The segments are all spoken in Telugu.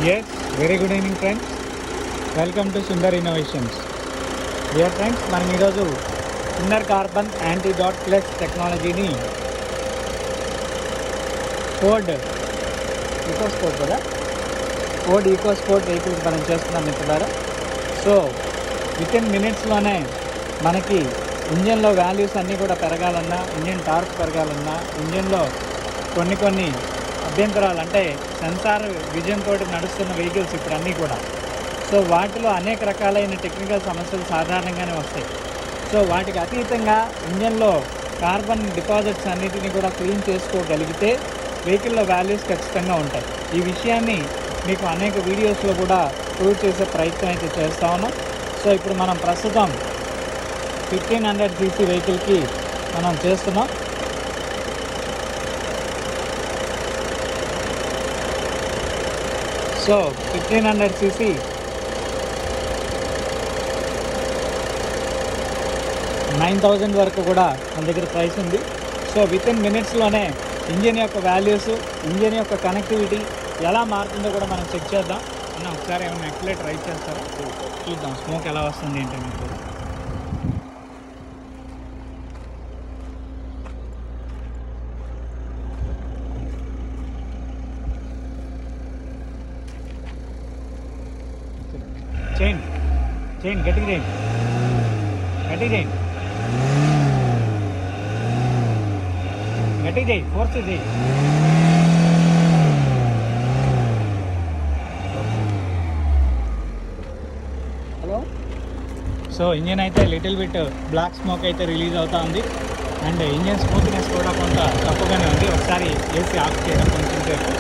Yes, very good evening friends. Welcome to Sundar Innovations. Dear friends, మనం ఈరోజు Sundar carbon anti dot plus టెక్నాలజీని ఫోర్డ్ ఈకోస్పోర్ట్ కదా ఫోర్డ్ ఈకోస్పోర్ట్ వెహికల్స్ మనం చేస్తున్నాం మిత్రులారా. సో వితిన్ మినిట్స్లోనే మనకి ఇంజన్లో వాల్యూస్ అన్నీ కూడా పెరగాలన్నా, ఇంజన్ టార్క్ పెరగాలన్నా, ఇంజన్లో కొన్ని అభ్యంతరాలు అంటే సెన్సార్ విజన్ తోటి నడుస్తున్న వెహికల్స్ ఇప్పుడు అన్నీ కూడా. సో వాటిలో అనేక రకాలైన టెక్నికల్ సమస్యలు సాధారణంగానే వస్తాయి. సో వాటికి అతీతంగా ఇంజన్లో కార్బన్ డిపాజిట్స్ అన్నిటిని కూడా క్లీన్ చేసుకోగలిగితే వెహికల్లో వాల్యూస్ ఖచ్చితంగా ఉంటాయి. ఈ విషయాన్ని మీకు అనేక వీడియోస్లో కూడా ప్రూవ్ చేసే ప్రయత్నం అయితే చేస్తూ ఉన్నాం. సో ఇప్పుడు మనం ప్రస్తుతం 1500 cc వెహికల్కి మనం చేస్తున్నాం. సో 1500 cc $9,000 వరకు కూడా మన దగ్గర ప్రైస్ ఉంది. సో వితిన్ మినిట్స్లోనే ఇంజిన్ యొక్క వాల్యూస్, ఇంజిన్ యొక్క కనెక్టివిటీ ఎలా మారుతుందో కూడా మనం చెక్ చేద్దాం. అన్న ఒకసారి ఏమైనా ఎక్సలేటర్ ట్రై చేస్తారా? చూద్దాం స్మోక్ ఎలా వస్తుంది ఏంటని కూడా. చైన్ గట్టిగా చేయండి, గట్టిగా చేయి, ఫోర్స్ చేయి. హలో. సో ఇంజిన్ అయితే లిటిల్ బిట్ బ్లాక్ స్మోక్ అయితే రిలీజ్ అవుతా ఉంది. అండ్ ఇంజిన్ స్మూత్నెస్ కూడా కొంత తక్కువగానే ఉంది. ఒకసారి ఏసీ ఆఫ్ చేయడం కొంచెం సేపు.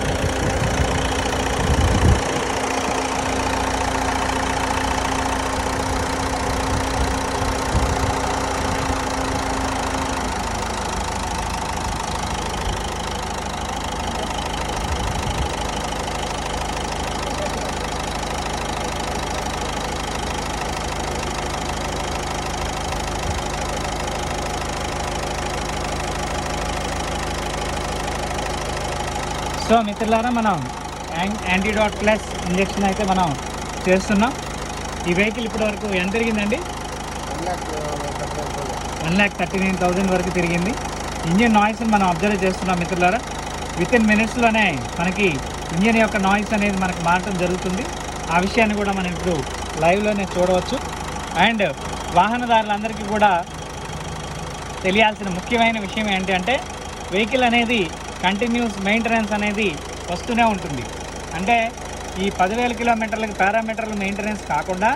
సో మిత్రులారా, మనం యాంటీడాట్ ప్లస్ ఇంజెక్షన్ అయితే మనం చేస్తున్నాం. ఈ వెహికల్ ఇప్పటి వరకు ఎంత తిరిగిందండి? 1,39,000 వరకు తిరిగింది. ఇంజిన్ నాయిస్ని మనం అబ్జర్వ్ చేస్తున్నాం మిత్రులారా. వితిన్ మినిట్స్లోనే మనకి ఇంజిన్ యొక్క నాయిస్ అనేది మనకు మారటం జరుగుతుంది. ఆ విషయాన్ని కూడా మనం ఇప్పుడు లైవ్లోనే చూడవచ్చు. అండ్ వాహనదారులందరికీ కూడా తెలియాల్సిన ముఖ్యమైన విషయం ఏంటంటే వెహికల్ అనేది కంటిన్యూస్ మెయింటెనెన్స్ అనేది వస్తూనే ఉంటుంది. అంటే ఈ 10,000 కిలోమీటర్లకి పారామీటర్ల మెయింటెనెన్స్ కాకుండా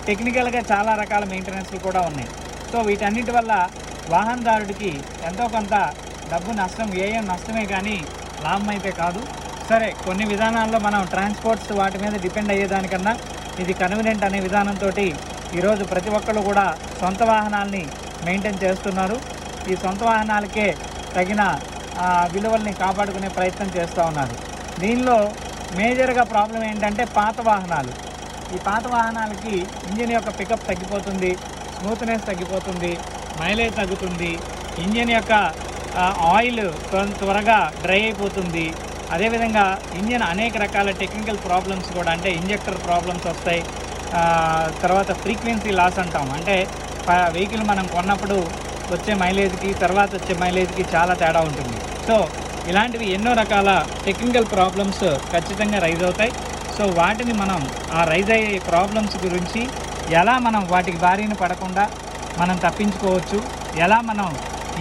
టెక్నికల్గా చాలా రకాల మెయింటెనెన్స్లు కూడా ఉన్నాయి. సో వీటన్నిటి వల్ల వాహనదారుడికి ఎంతో కొంత డబ్బు నష్టం, వ్యయం నష్టమే కానీ లాభం అయితే కాదు. సరే, కొన్ని విధానాల్లో మనం ట్రాన్స్పోర్ట్స్ వాటి మీద డిపెండ్ అయ్యేదానికన్నా ఇది కన్వీనియంట్ అనే విధానంతో ఈరోజు ప్రతి ఒక్కళ్ళు కూడా సొంత వాహనాల్ని మెయింటైన్ చేస్తున్నారు. ఈ సొంత వాహనాలకే తగిన విలువల్ని కాపాడుకునే ప్రయత్నం చేస్తూ ఉన్నారు. దీనిలో మేజర్గా ప్రాబ్లం ఏంటంటే పాత వాహనాలు. ఈ పాత వాహనాలకి ఇంజిన్ యొక్క పికప్ తగ్గిపోతుంది, స్మూత్నెస్ తగ్గిపోతుంది, మైలేజ్ తగ్గుతుంది, ఇంజిన్ యొక్క ఆయిల్ త్వరగా డ్రై అయిపోతుంది. అదేవిధంగా ఇంజిన్ అనేక రకాల టెక్నికల్ ప్రాబ్లమ్స్ కూడా, అంటే ఇంజెక్టర్ ప్రాబ్లమ్స్ వస్తాయి. తర్వాత ఫ్రీక్వెన్సీ లాస్ అంటాం, అంటే వెహికల్ మనం కొన్నప్పుడు వచ్చే మైలేజ్కి తర్వాత వచ్చే మైలేజ్కి చాలా తేడా ఉంటుంది. సో ఇలాంటివి ఎన్నో రకాల టెక్నికల్ ప్రాబ్లమ్స్ ఖచ్చితంగా రైజ్ అవుతాయి. సో వాటిని మనం ఆ రైజ్ అయ్యే ప్రాబ్లమ్స్ గురించి ఎలా మనం వాటికి బారిన పడకుండా మనం తప్పించుకోవచ్చు, ఎలా మనం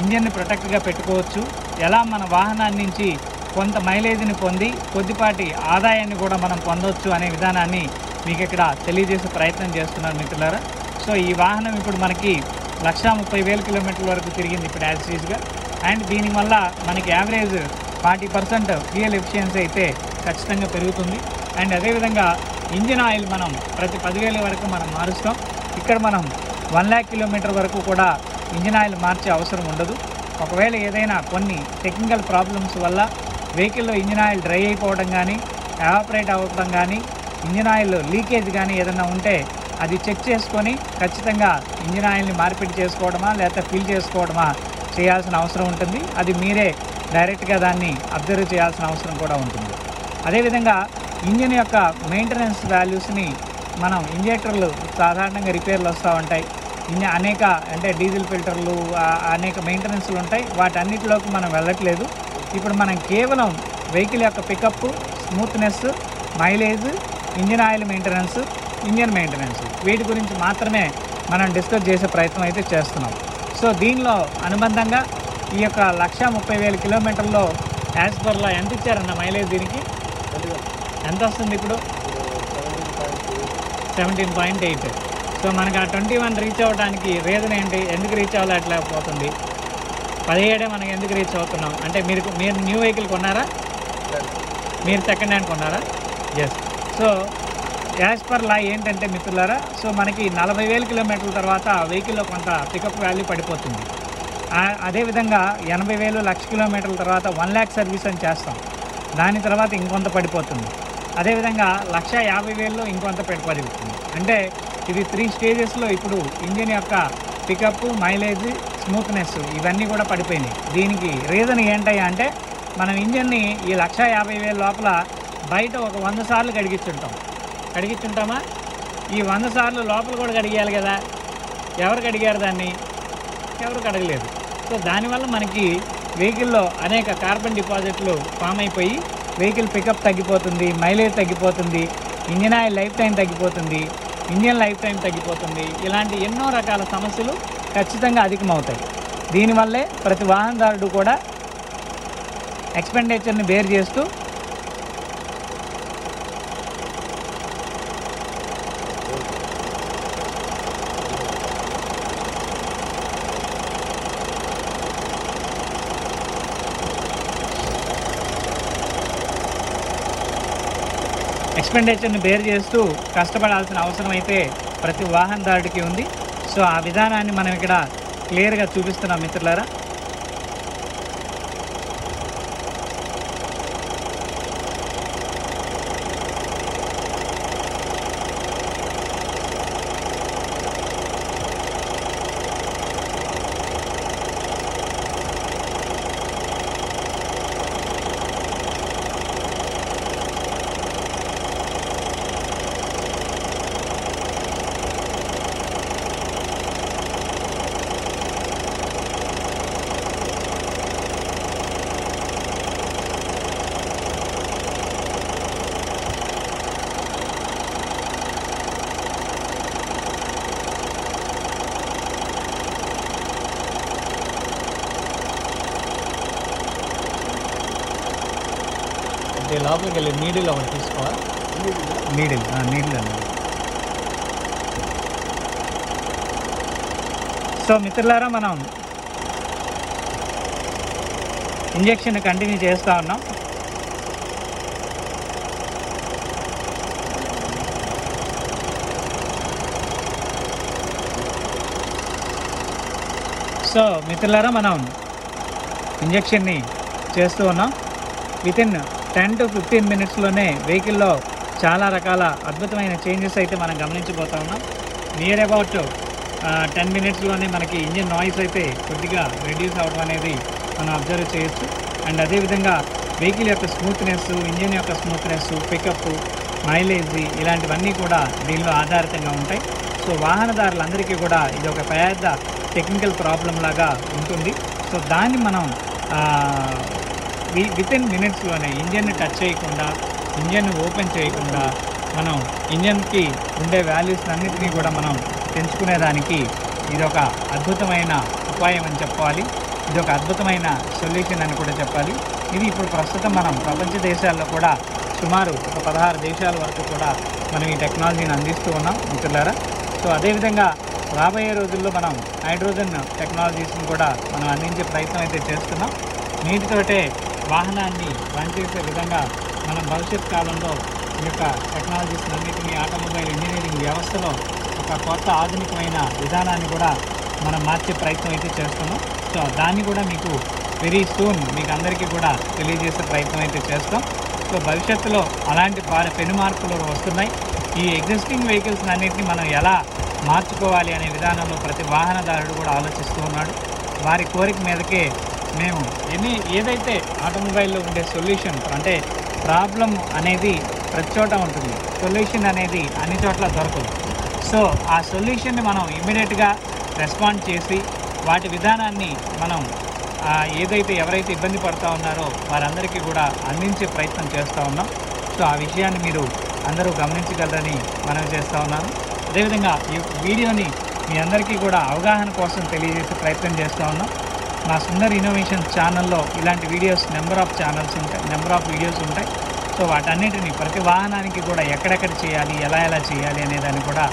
ఇంజిన్ని ప్రొటెక్ట్గా పెట్టుకోవచ్చు, ఎలా మన వాహనాన్ని నుంచి కొంత మైలేజ్ని పొంది కొద్దిపాటి ఆదాయాన్ని కూడా మనం పొందవచ్చు అనే విధానాన్ని మీకు ఇక్కడ తెలియజేసే ప్రయత్నం చేస్తున్నారు మిత్రులారా. సో ఈ వాహనం ఇప్పుడు మనకి 1,30,000 కిలోమీటర్ల వరకు తిరిగింది ఇప్పుడు యాక్సిస్గా. అండ్ దీనివల్ల మనకి యావరేజ్ 40% ఫ్యూయల్ ఎఫిషియన్సీ అయితే ఖచ్చితంగా పెరుగుతుంది. అండ్ అదేవిధంగా ఇంజిన్ ఆయిల్ మనం ప్రతి 10,000 వరకు మనం మారుస్తాం. ఇక్కడ మనం 1,00,000 కిలోమీటర్ వరకు కూడా ఇంజిన్ ఆయిల్ మార్చే అవసరం ఉండదు. ఒకవేళ ఏదైనా కొన్ని టెక్నికల్ ప్రాబ్లమ్స్ వల్ల వెహికల్లో ఇంజిన్ ఆయిల్ డ్రై అయిపోవడం కానీ, ఎవాపరేట్ అవ్వడం కానీ, ఇంజిన్ ఆయిల్ లీకేజ్ కానీ ఏదైనా ఉంటే అది చెక్ చేసుకొని ఖచ్చితంగా ఇంజిన్ ఆయిల్ని మార్పిడి చేసుకోవడమా లేకపోతే ఫిల్ చేసుకోవడమా చేయాల్సిన అవసరం ఉంటుంది. అది మీరే డైరెక్ట్గా దాన్ని అబ్జర్వ్ చేయాల్సిన అవసరం కూడా ఉంటుంది. అదేవిధంగా ఇంజిన్ యొక్క మెయింటెనెన్స్ వాల్యూస్ని మనం ఇంజెక్టర్లు సాధారణంగా రిపేర్లు వస్తూ ఉంటాయి, అనేక అంటే డీజిల్ ఫిల్టర్లు అనేక మెయింటెనెన్స్లు ఉంటాయి, వాటన్నిటిలోకి మనం వెళ్ళట్లేదు. ఇప్పుడు మనం కేవలం వెహికల్ యొక్క pickup, smoothness, mileage, engine oil maintenance, engine maintenance వీటి గురించి మాత్రమే మనం డిస్కస్ చేసే ప్రయత్నం అయితే చేస్తున్నాం. సో దీనిలో అనుబంధంగా ఈ యొక్క 1,30,000 కిలోమీటర్లో యాజ్ పర్లా ఎంత ఇచ్చారన్న మైలేజ్ దీనికి ఎంత వస్తుంది ఇప్పుడు? 17.8. సో మనకు ఆ 21 రీచ్ అవ్వడానికి రీజన్ ఏంటి? ఎందుకు రీచ్ అవ్వలేకపోతుంది? 17 మనకి ఎందుకు రీచ్ అవుతున్నాం అంటే మీరు న్యూ వెహికల్ కొన్నారా? మీరు సెకండ్ హ్యాండ్ కొన్నారా? Yes. So as per law ఏంటంటే మిత్రులారా, సో మనకి 40,000 కిలోమీటర్ల తర్వాత వెహికల్లో కొంత పికప్ వాల్యూ పడిపోతుంది. అదేవిధంగా 80,000 1,00,000 కిలోమీటర్ల తర్వాత 1,00,000 సర్వీస్ అని చేస్తాం, దాని తర్వాత ఇంకొంత పడిపోతుంది. అదేవిధంగా 1,50,000లో ఇంకొంత పడిపోతుంది. అంటే ఇది 3 స్టేజెస్లో ఇప్పుడు ఇంజిన్ యొక్క పికప్, మైలేజ్, స్మూత్నెస్ ఇవన్నీ కూడా పడిపోయినాయి. దీనికి రీజన్ ఏంటయ్యా అంటే మనం ఇంజిన్ని ఈ 1,50,000 లోపల బయట ఒక 100 సార్లు కడిగించుంటామా? ఈ 100 సార్లు లోపల కూడా కడిగేయాలి కదా. ఎవరు కడిగారు దాన్ని? ఎవరు కడగలేదు. సో దానివల్ల మనకి వెహికల్లో అనేక కార్బన్ డిపాజిట్లు ఫామ్ అయిపోయి వెహికల్ పికప్ తగ్గిపోతుంది, మైలేజ్ తగ్గిపోతుంది, ఇంజిన్ ఆయిల్ లైఫ్ టైం తగ్గిపోతుంది, ఇంజిన్ లైఫ్ టైం తగ్గిపోతుంది. ఇలాంటి ఎన్నో రకాల సమస్యలు ఖచ్చితంగా అధికమవుతాయి. దీనివల్లే ప్రతి వాహనదారుడు కూడా ఎక్స్పెండిచర్ని బేర్ చేస్తూ కష్టపడాల్సిన అవసరం అయితే ప్రతి వాహనదారుడికి ఉంది. సో ఆ విధానాన్ని మనం ఇక్కడ క్లియర్గా చూపిస్తున్నాం మిత్రులారా. లోపలికి వెళ్ళి నీడిల్ ఒకటి తీసుకోవాలి. నీడిల్ అన్నది. సో మిత్రులారా, మనం ఇంజెక్షన్ కంటిన్యూ చేస్తూ ఉన్నాం. సో మిత్రులారా, మనం ఇంజెక్షన్ని చేస్తూ ఉన్నాం. వితిన్ 10 to 15 మినిట్స్లోనే వెహికల్లో చాలా రకాల అద్భుతమైన చేంజెస్ అయితే మనం గమనించబోతా ఉన్నాం. నియర్ అబౌట్ 10 మినిట్స్లోనే మనకి ఇంజిన్ నాయిస్ అయితే కొద్దిగా రెడ్యూస్ అవ్వడం అనేది మనం అబ్జర్వ్ చేయొచ్చు. అండ్ అదేవిధంగా వెహికల్ యొక్క స్మూత్నెస్, ఇంజిన్ యొక్క స్మూత్నెస్, పికప్, మైలేజ్ ఇలాంటివన్నీ కూడా దీనిలో ఆధారితంగా ఉంటాయి. సో వాహనదారులందరికీ కూడా ఇది ఒక పెద్ద టెక్నికల్ ప్రాబ్లం లాగా ఉంటుంది. సో దాన్ని మనం వితిన్ మినిట్స్లోనే ఇంజన్ని టచ్ చేయకుండా, ఇంజన్ ఓపెన్ చేయకుండా మనం ఇంజన్కి ఉండే వాల్యూస్ అన్నింటినీ కూడా మనం పెంచుకునేదానికి ఇది ఒక అద్భుతమైన ఉపాయం అని చెప్పాలి. ఇది ఒక అద్భుతమైన సొల్యూషన్ అని కూడా చెప్పాలి. ఇది ఇప్పుడు ప్రస్తుతం మనం ప్రపంచ దేశాల్లో కూడా సుమారు ఒక 16 దేశాల వరకు కూడా మనం ఈ టెక్నాలజీని అందిస్తూ ఉన్నాం మిత్రులారా. సో అదేవిధంగా రాబోయే రోజుల్లో మనం హైడ్రోజన్ టెక్నాలజీస్ని కూడా మనం అందించే ప్రయత్నం అయితే చేస్తున్నాం. నీటితోటే వాహనాన్ని రన్ చేసే విధంగా మనం భవిష్యత్ కాలంలో ఈ యొక్క టెక్నాలజీస్ అన్నింటినీ ఆటోమొబైల్ ఇంజనీరింగ్ వ్యవస్థలో ఒక కొత్త ఆధునికమైన విధానాన్ని కూడా మనం మార్చే ప్రయత్నం అయితే చేస్తున్నాం. సో దాన్ని కూడా మీకు వెరీ సూన్ మీకు అందరికీ కూడా తెలియజేసే ప్రయత్నం అయితే చేస్తాం. సో భవిష్యత్తులో అలాంటి పెను మార్పులు వస్తున్నాయి. ఈ ఎగ్జిస్టింగ్ వెహికల్స్ అన్నింటినీ మనం ఎలా మార్చుకోవాలి అనే విధానంలో ప్రతి వాహనదారుడు కూడా ఆలోచిస్తూ ఉన్నాడు. వారి కోరిక మీదకే మేము ఏదైతే ఆటోమొబైల్లో ఉండే సొల్యూషన్ అంటే ప్రాబ్లం అనేది ప్రతి చోట ఉంటుంది. సొల్యూషన్ అనేది అన్ని చోట్ల దొరకదు. సో ఆ సొల్యూషన్ని మనం ఇమ్మీడియట్గా రెస్పాండ్ చేసి వాటి విధానాన్ని మనం ఏదైతే ఎవరైతే ఇబ్బంది పడుతూ ఉన్నారో వారందరికీ కూడా అందించే ప్రయత్నం చేస్తూ ఉన్నాం. సో ఆ విషయాన్ని మీరు అందరూ గమనించగలరని మనం చేస్తూ ఉన్నాను. అదేవిధంగా ఈ వీడియోని మీ అందరికీ కూడా అవగాహన కోసం తెలియజేసే ప్రయత్నం చేస్తూ ఉన్నాం. మా సుందర్ ఇన్నోవేషన్ ఛానల్లో ఇలాంటి వీడియోస్ నెంబర్ ఆఫ్ ఛానల్స్ ఉంటాయి, నెంబర్ ఆఫ్ వీడియోస్ ఉంటాయి. సో వాటన్నిటిని ప్రతి వాహనానికి కూడా ఎక్కడెక్కడ చేయాలి, ఎలా చేయాలి అనేదాన్ని కూడా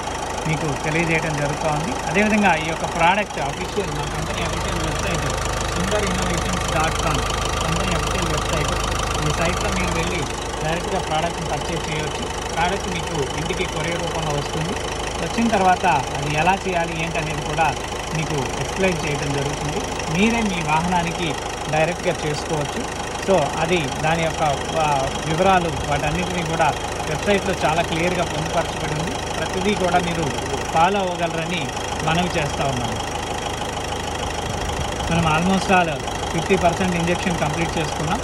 మీకు తెలియజేయడం జరుగుతూ ఉంది. అదేవిధంగా ఈ యొక్క ప్రోడక్ట్ అఫీషియల్ మా company official website sundarinnovations.com company official website. ఈ సైట్లో మీరు వెళ్ళి డైరెక్ట్గా ప్రోడక్ట్ని పర్చేస్ చేయవచ్చు. ప్రోడక్ట్ మీకు ఇంటికి కొరియర్ రూపంలో వస్తుంది. వచ్చిన తర్వాత అది ఎలా చేయాలి ఏంటనేది కూడా మీకు ఎక్స్ప్లెయిన్ చేయడం జరుగుతుంది. మీరే మీ వాహనానికి డైరెక్ట్గా చేసుకోవచ్చు. సో అది దాని యొక్క వివరాలు వాటన్నిటినీ కూడా వెబ్సైట్లో చాలా క్లియర్గా పొందుపరచబడి ఉంది. ప్రతిదీ కూడా మీరు ఫాలో అవ్వగలరని మనవి చేస్తూ ఉన్నాము. మనం ఆల్మోస్ట్ ఆల్ 50% ఇంజెక్షన్ కంప్లీట్ చేసుకున్నాం.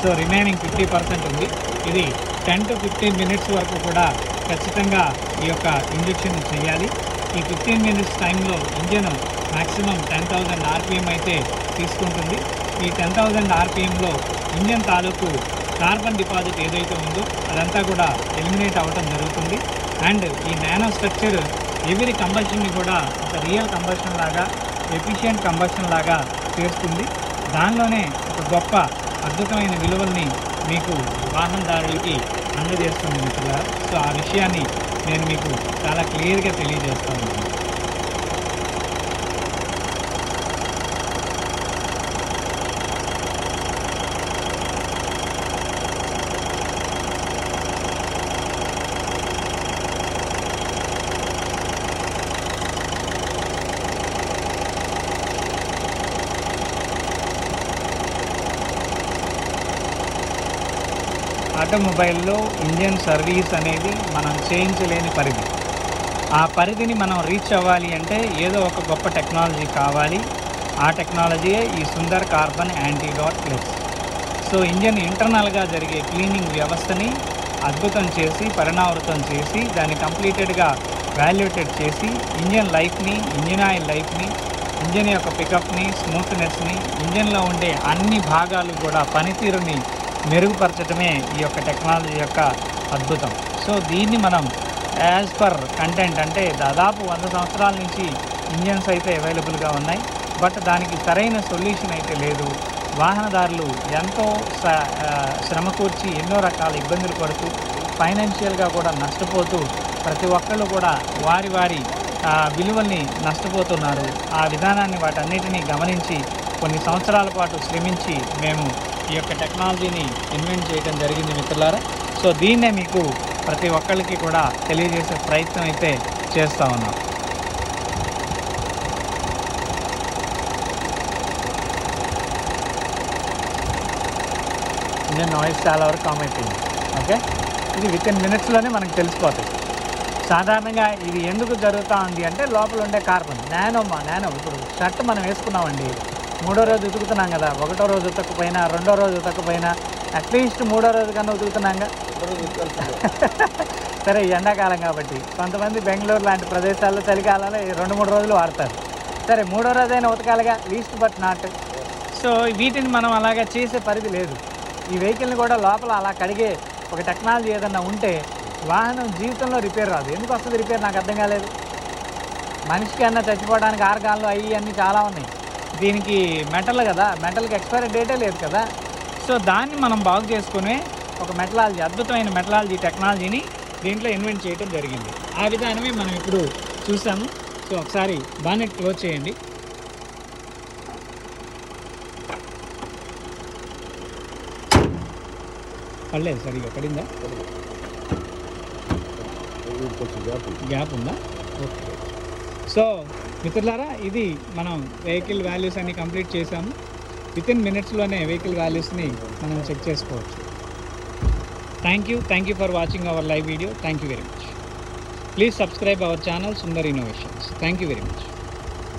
సో రిమైనింగ్ 50% ఉంది. ఇది 10 to 15 minutes వరకు కూడా ఖచ్చితంగా ఈ యొక్క ఇంజెక్షన్ చేయాలి. ఈ 15 minutes టైంలో ఇంజన్ మ్యాక్సిమం 10,000 RPM అయితే తీసుకుంటుంది. ఈ 10,000 RPMలో ఇంజన్ తాలూకు కార్బన్ డిపాజిట్ ఏదైతే ఉందో అదంతా కూడా ఎలిమినేట్ అవ్వటం జరుగుతుంది. అండ్ ఈ నానో స్ట్రక్చర్ ఎవరీ కంబషన్ని కూడా ఒక రియల్ కంబషన్ లాగా, ఎఫిషియెంట్ కంబషన్ లాగా చేస్తుంది. దానిలోనే ఒక గొప్ప అద్భుతమైన విలువల్ని మీకు వాహనదారులకి అందజేస్తుంది మిత్రులారా. సో ఆ విషయాన్ని నేను మీకు చాలా క్లియర్గా తెలియజేస్తా ఉన్నాను. ఆటోమొబైల్లో ఇంజన్ సర్వీస్ అనేది మనం చేయించలేని పరిధి. ఆ పరిధిని మనం రీచ్ అవ్వాలి అంటే ఏదో ఒక గొప్ప టెక్నాలజీ కావాలి. ఆ టెక్నాలజీయే ఈ Sundar carbon antidote plus. So engine ఇంటర్నల్గా జరిగే క్లీనింగ్ వ్యవస్థని అద్భుతం చేసి, పరిణావృతం చేసి, దాన్ని కంప్లీటెడ్గా వాల్యుయేటెడ్ చేసి, ఇంజన్ లైఫ్ని, ఇంజిన్ ఆయిల్ లైఫ్ని, ఇంజన్ యొక్క పికప్ని, స్మూత్నెస్ని, ఇంజన్లో ఉండే అన్ని భాగాలు కూడా పనితీరుని మెరుగుపరచడమే ఈ యొక్క టెక్నాలజీ యొక్క అద్భుతం. సో దీన్ని మనం యాజ్ పర్ కంటెంట్ అంటే దాదాపు 100 సంవత్సరాల నుంచి ఇంజన్స్ అయితే అవైలబుల్గా ఉన్నాయి. బట్ దానికి సరైన సొల్యూషన్ అయితే లేదు. వాహనదారులు ఎంతో శ్రమ కూర్చి ఎన్నో రకాల ఇబ్బందులు పడుతూ ఫైనాన్షియల్గా కూడా నష్టపోతూ ప్రతి ఒక్కళ్ళు కూడా వారి విలువల్ని నష్టపోతున్నారు. ఆ విధానాన్ని వాటన్నిటినీ గమనించి కొన్ని సంవత్సరాల పాటు శ్రమించి మేము ఈ యొక్క టెక్నాలజీని ఇన్వెంట్ చేయడం జరిగింది మిత్రులారా. సో దీన్నే మీకు ప్రతి ఒక్కరికి కూడా తెలియజేసే ప్రయత్నం అయితే చేస్తూ ఉన్నాం. ఇంజన్ నాయిస్ చాలా వరకు కామ్ అయిపోయింది. ఓకే, ఇది వితిన్ మినిట్స్లోనే మనకు తెలిసిపోతుంది. సాధారణంగా ఇది ఎందుకు జరుగుతూ ఉంది అంటే లోపల ఉండే కార్బన్ నానో ఇప్పుడు షర్ట్ మనం వేసుకున్నామండి, 3వ రోజు ఉతుకుతున్నాం కదా, 1వ రోజు ఉతకపోయినా 2వ రోజు ఉతకపోయినా అట్లీస్ట్ 3వ రోజు కన్నా ఉతుకుతున్నాంగా. సరే ఎండాకాలం కాబట్టి కొంతమంది బెంగళూరు లాంటి ప్రదేశాల్లో చలికాలంలో 2-3 రోజులు వాడతారు. సరే 3వ రోజైనా ఉతకాలిగా, లీస్ట్ బట్ నాట్. సో వీటిని మనం అలాగా చేసే పరిధి లేదు. ఈ వెహికల్ని కూడా లోపల అలా కడిగే ఒక టెక్నాలజీ ఏదన్నా ఉంటే వాహనం జీవితంలో రిపేర్ రాదు. ఎందుకు వస్తుంది రిపేర్ నాకు అర్థం కాలేదు. మనిషికి అన్నా చచ్చిపోవడానికి ఆర్గాన్లు అన్నీ చాలా ఉన్నాయి. దీనికి మెటల్ కదా, మెటల్కి ఎక్స్పైరీ డేటే లేదు కదా. సో దాన్ని మనం బాగు చేసుకునే ఒక మెటలాలజీ, అద్భుతమైన మెటలాలజీ టెక్నాలజీని దీంట్లో ఇన్వెంట్ చేయడం జరిగింది. ఆ విధానమే మనం ఇప్పుడు చూసాము. సో ఒకసారి బానెట్ క్లోజ్ చేయండి. పడలేదు సరిగా, పడిందా? గ్యాప్ ఉందా? ఓకే. సో మిత్రులారా, ఇది మనం వెహికల్ వాల్యూస్ అన్ని కంప్లీట్ చేసాము. వితిన్ మినిట్స్లోనే వెహికల్ వాల్యూస్ని మనం చెక్ చేసుకోవచ్చు. Thank you for watching our live video. Thank you very much. Please subscribe our channel Sundar innovations. Thank you very much.